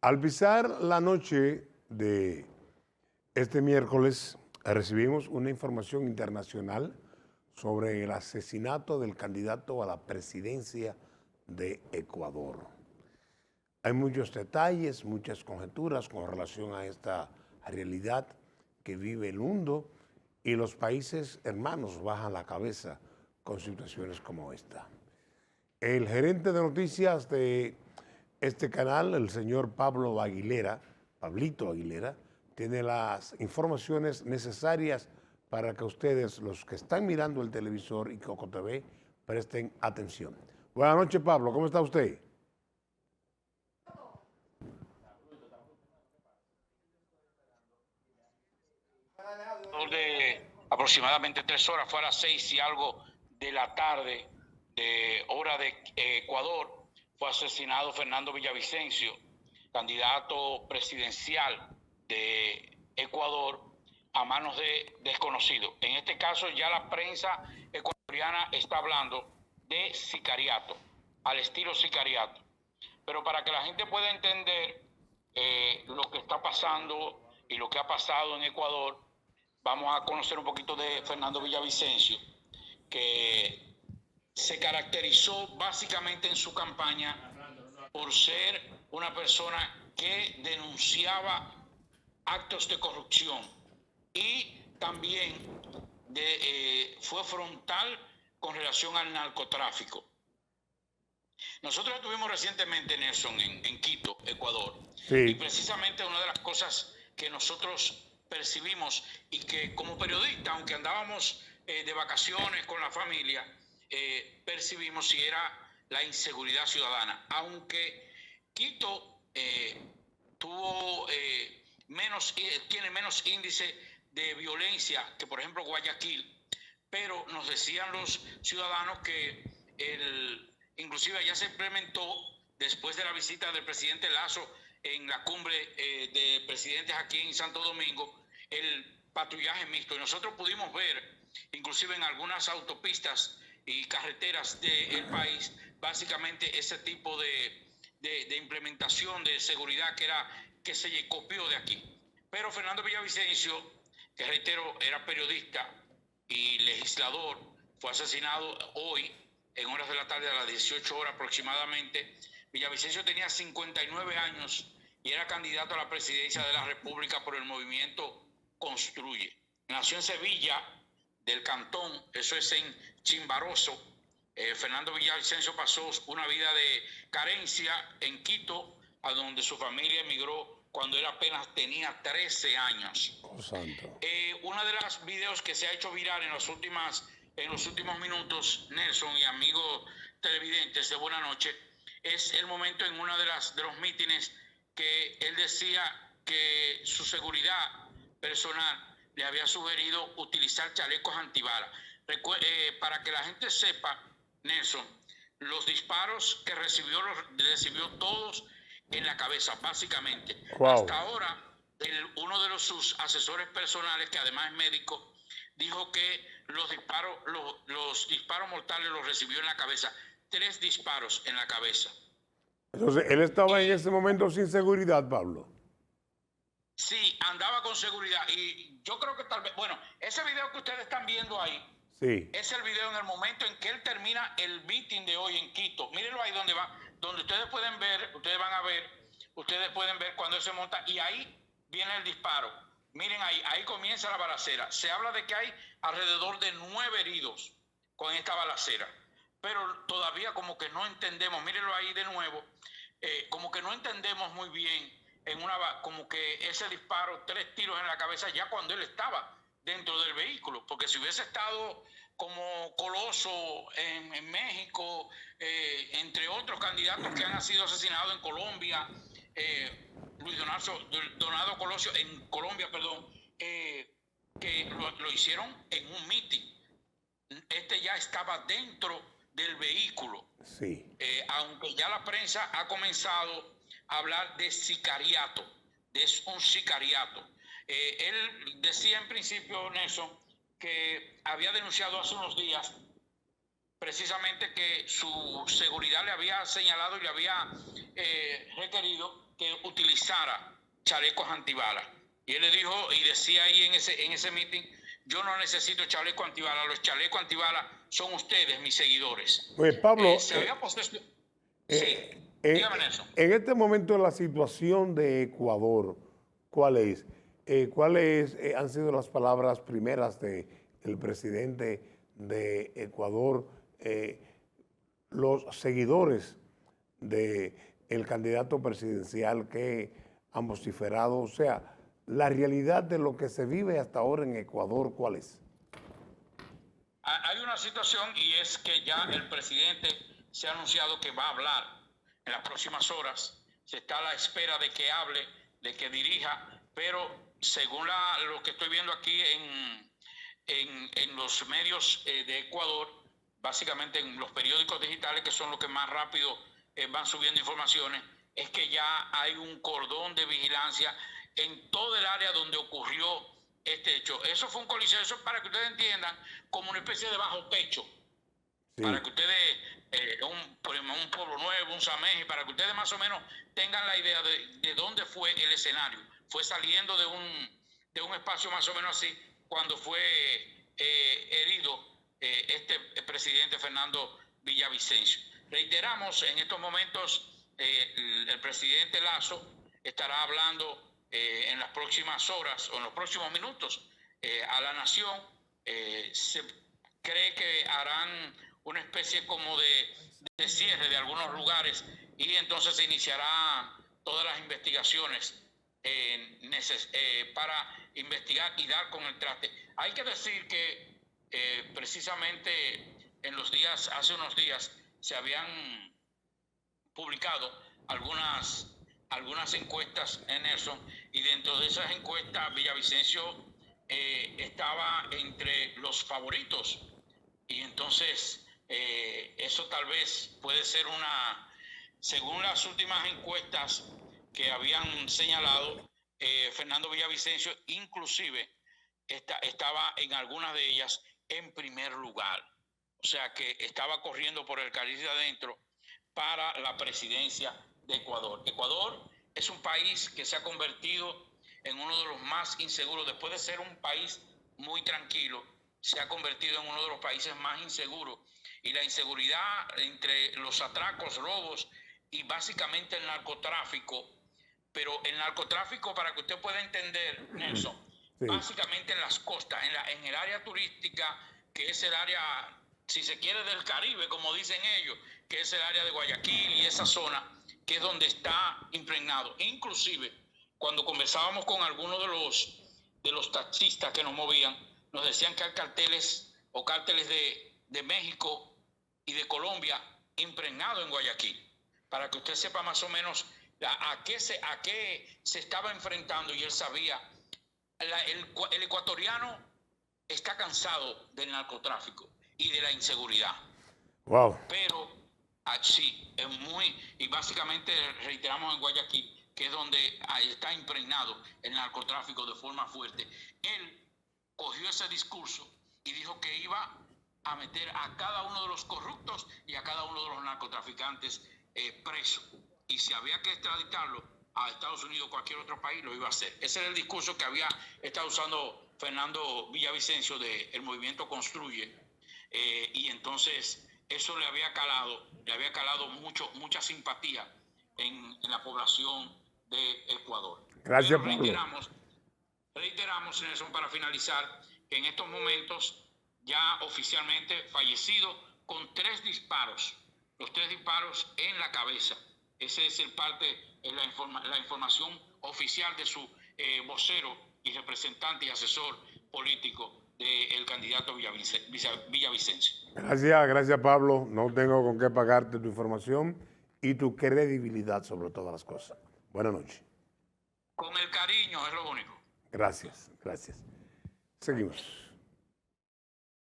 Al pisar la noche de este miércoles, recibimos una información internacional sobre el asesinato del candidato a la presidencia de Ecuador. Hay muchos detalles, muchas conjeturas con relación a esta realidad que vive el mundo y los países hermanos bajan la cabeza con situaciones como esta. El gerente de noticias de este canal, el señor Pablo Aguilera, Pablito Aguilera, tiene las informaciones necesarias para que ustedes, los que están mirando el televisor y Coco TV, presten atención. Buenas noches, Pablo, ¿cómo está usted? De aproximadamente 3 horas, fue a las 6 y algo de la tarde, de hora de Ecuador, fue asesinado Fernando Villavicencio, candidato presidencial de Ecuador, a manos de desconocidos. En este caso ya la prensa ecuatoriana está hablando de sicariato, al estilo sicariato. Pero para que la gente pueda entender lo que está pasando y lo que ha pasado en Ecuador, vamos a conocer un poquito de Fernando Villavicencio, que se caracterizó básicamente en su campaña por ser una persona que denunciaba actos de corrupción y también fue frontal con relación al narcotráfico. Nosotros estuvimos recientemente, Nelson, en Quito, Ecuador, y Sí. precisamente una de las cosas que nosotros percibimos y que como periodistas, aunque andábamos de vacaciones con la familia, percibimos si era la inseguridad ciudadana. Aunque Quito tiene menos índice de violencia que, por ejemplo, Guayaquil, pero nos decían los ciudadanos que inclusive ya se implementó, después de la visita del presidente Lasso en la cumbre de presidentes aquí en Santo Domingo, el patrullaje mixto. Y nosotros pudimos ver, inclusive en algunas autopistas y carreteras del país, básicamente ese tipo de implementación de seguridad que se copió de aquí. Pero Fernando Villavicencio, que reitero, era periodista y legislador, fue asesinado hoy en horas de la tarde, a las 18 horas aproximadamente. Villavicencio tenía 59 años y era candidato a la presidencia de la República por el movimiento Construye. Nació en Sevilla, del Cantón, eso es en Chimbaroso. Fernando Villavicencio pasó una vida de carencia en Quito, a donde su familia emigró cuando él apenas tenía 13 años. Oh, santo. Uno de los videos que se ha hecho viral en los últimos minutos, Nelson y amigos televidentes de Buena Noche, es el momento en uno de los mítines que él decía que su seguridad personal le había sugerido utilizar chalecos antibalas. Para que la gente sepa, Nelson, los disparos que recibió todos en la cabeza, básicamente. Wow. Hasta ahora, uno de sus asesores personales, que además es médico, dijo que los disparos mortales los recibió en la cabeza. 3 disparos en la cabeza. Entonces, él estaba en ese momento sin seguridad, Pablo. Sí, andaba con seguridad. Y yo creo que tal vez, bueno, ese video que ustedes están viendo ahí, Sí. es el video en el momento en que él termina el meeting de hoy en Quito. Mírenlo ahí donde va, donde ustedes pueden ver, ustedes pueden ver cuando él se monta, y ahí viene el disparo. Miren ahí comienza la balacera. Se habla de que hay alrededor de 9 heridos con esta balacera, pero todavía como que no entendemos, mírenlo ahí de nuevo, como que no entendemos muy bien como que ese disparo, 3 tiros en la cabeza, ya cuando él estaba dentro del vehículo, porque si hubiese estado como Coloso en México, entre otros candidatos que han sido asesinados en Colombia, Luis Donado Colosio en Colombia, perdón, que lo hicieron en un mitin. Este ya estaba dentro del vehículo. Sí. Aunque ya la prensa ha comenzado a hablar de sicariato, de un sicariato. Él decía en principio, Nelson, que había denunciado hace unos días precisamente que su seguridad le había señalado y le había requerido que utilizara chalecos antibalas. Y él le dijo y decía ahí en ese meeting, yo no necesito chalecos antibalas, los chalecos antibalas son ustedes, mis seguidores. Oye, Pablo, Se había posesión. Sí, dígame Nelson. en este momento la situación de Ecuador, ¿cuál es? ¿Cuáles han sido las palabras primeras del presidente de Ecuador? Los seguidores del candidato presidencial que han vociferado, o sea, la realidad de lo que se vive hasta ahora en Ecuador, ¿cuál es? Hay una situación y es que ya el presidente se ha anunciado que va a hablar en las próximas horas. Se está a la espera de que hable, de que dirija, pero según lo que estoy viendo aquí en los medios de Ecuador, básicamente en los periódicos digitales, que son los que más rápido van subiendo informaciones, es que ya hay un cordón de vigilancia en todo el área donde ocurrió este hecho. Eso fue un coliseo, eso para que ustedes entiendan, como una especie de bajo techo, sí, para que ustedes, un Pueblo Nuevo, un Sameji, para que ustedes más o menos tengan la idea de dónde fue el escenario. Fue saliendo de un espacio más o menos así, cuando fue herido el presidente Fernando Villavicencio. Reiteramos, en estos momentos el presidente Lasso estará hablando en las próximas horas o en los próximos minutos a la nación. Se cree que harán una especie como de cierre de algunos lugares y entonces se iniciarán todas las investigaciones para investigar y dar con el traste. Hay que decir que precisamente hace unos días se habían publicado algunas encuestas en Nelson, y dentro de esas encuestas Villavicencio estaba entre los favoritos, y entonces eso tal vez puede ser según las últimas encuestas que habían señalado, Fernando Villavicencio inclusive estaba en algunas de ellas en primer lugar, o sea que estaba corriendo por el carril de adentro para la presidencia de Ecuador. Ecuador es un país que se ha convertido en uno de los más inseguros. Después de ser un país muy tranquilo, se ha convertido en uno de los países más inseguros. Y la inseguridad entre los atracos, robos y básicamente el narcotráfico. Pero el narcotráfico, para que usted pueda entender, Nelson, sí, básicamente en las costas, en el área turística, que es el área, si se quiere, del Caribe, como dicen ellos, que es el área de Guayaquil y esa zona, que es donde está impregnado. Inclusive, cuando conversábamos con algunos de los taxistas que nos movían, nos decían que hay cárteles de México y de Colombia impregnados en Guayaquil, para que usted sepa más o menos a qué se estaba enfrentando. Y él sabía, el ecuatoriano está cansado del narcotráfico y de la inseguridad. Wow. Pero sí, y básicamente reiteramos en Guayaquil, que es donde está impregnado el narcotráfico de forma fuerte. Él cogió ese discurso y dijo que iba a meter a cada uno de los corruptos y a cada uno de los narcotraficantes preso. Y si había que extraditarlo a Estados Unidos o cualquier otro país, lo iba a hacer. Ese era el discurso que había estado usando Fernando Villavicencio del movimiento Construye. Y entonces eso le había calado mucha simpatía en la población de Ecuador. Gracias, Pablo. Reiteramos, Nelson, para finalizar, que en estos momentos ya oficialmente fallecido con 3 disparos, los 3 disparos en la cabeza. Ese es la información oficial de su vocero y representante y asesor político del candidato Villavicencio. Gracias Pablo. No tengo con qué pagarte tu información y tu credibilidad sobre todas las cosas. Buenas noches. Con el cariño es lo único. Gracias. Seguimos.